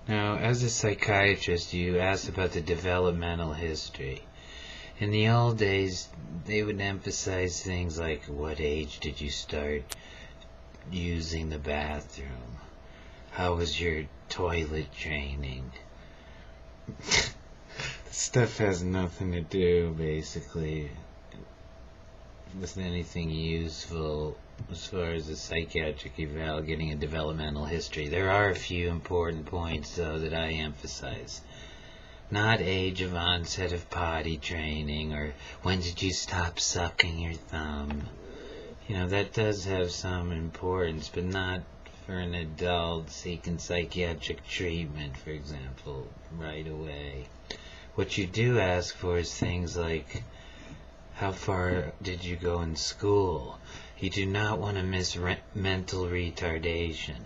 Now, as a psychiatrist, you asked about the developmental history. In the old days, they would emphasize things like what age did you start using the bathroom? How was your toilet training? Stuff has nothing to do, basically, with anything useful as far as a psychiatric eval getting a developmental history. There are a few important points, though, that I emphasize. Not age of onset of potty training, or when did you stop sucking your thumb. That does have some importance, but not for an adult seeking psychiatric treatment, for example, right away. What you do ask for is things like, how far did you go in school? You do not want to miss mental retardation.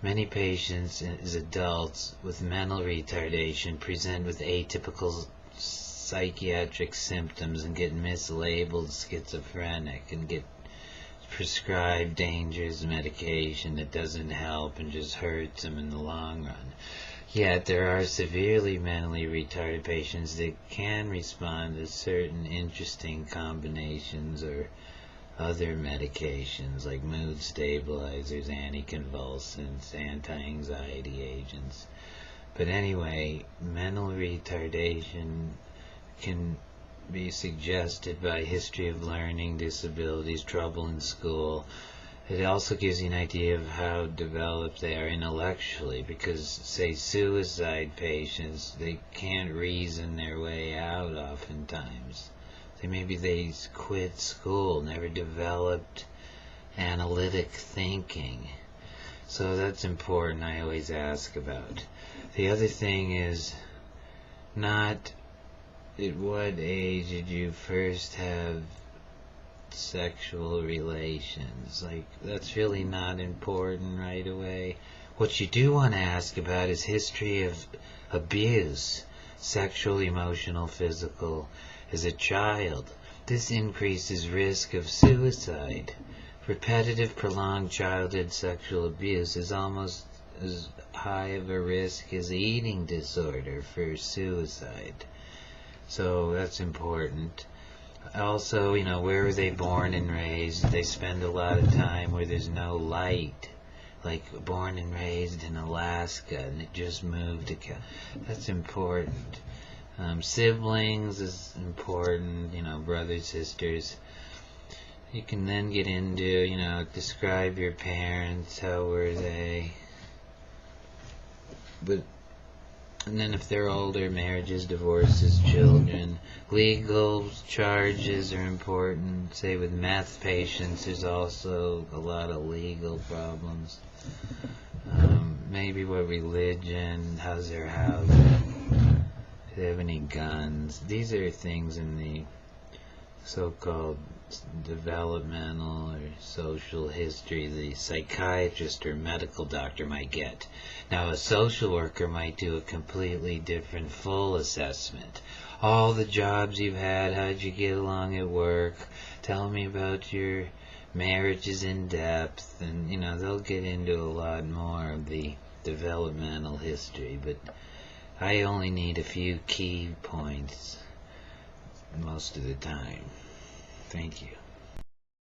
Many patients as adults with mental retardation present with atypical psychiatric symptoms and get mislabeled schizophrenic and get prescribed dangerous medication that doesn't help and just hurts them in the long run. Yet there are severely mentally retarded patients that can respond to certain interesting combinations or other medications like mood stabilizers, anticonvulsants, anti-anxiety agents. But anyway, mental retardation can be suggested by history of learning disabilities, trouble in school. It also gives you an idea of how developed they are intellectually, because, say, suicide patients, they can't reason their way out oftentimes. Maybe they quit school, never developed analytic thinking. So that's important, I always ask about. The other thing is not at what age did you first have sexual relations. That's really not important right away. What you do want to ask about is history of abuse, sexual, emotional, physical, as a child. This increases risk of suicide. Repetitive, prolonged childhood sexual abuse is almost as high of a risk as eating disorder for suicide. So that's important. Also, where were they born and raised? They spend a lot of time where there's no light, like born and raised in Alaska and it just moved to that's important. Siblings is important, brothers, sisters. You can then get into, describe your parents, how were they. And then if they're older, marriages, divorces, children. Legal charges are important. Say with meth patients, there's also a lot of legal problems. Maybe what religion, how's their house, do they have any guns. These are things in the so-called developmental or social history the psychiatrist or medical doctor might get. Now a social worker might do a completely different full assessment. All the jobs you've had, how'd you get along at work, tell me about your marriages in depth, and they'll get into a lot more of the developmental history, but I only need a few key points most of the time. Thank you.